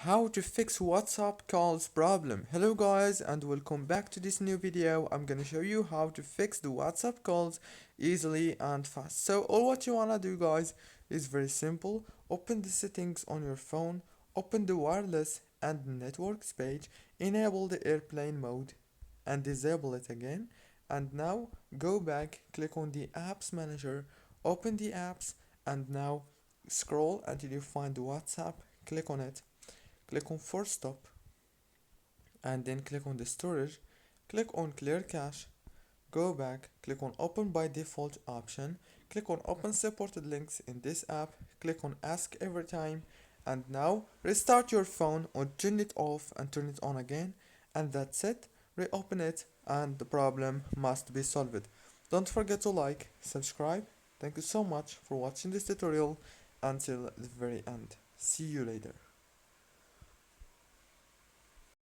How to fix WhatsApp calls problem. Hello guys and welcome back to this new video. I'm gonna show you how to fix the WhatsApp calls easily and fast. So all what you wanna do guys is very simple. Open the settings on your phone, open the wireless and networks page, enable the airplane mode and disable it again. And now go back, click on the apps manager, open the apps and now scroll until you find WhatsApp, click on it. Click on force stop and then click on the storage, click on clear cache, go back, click on open by default option, click on open supported links in this app, click on ask every time, and now restart your phone or turn it off and turn it on again, and that's it. Reopen it and the problem must be solved. Don't forget to like, subscribe. Thank you so much for watching this tutorial until the very end. See you later.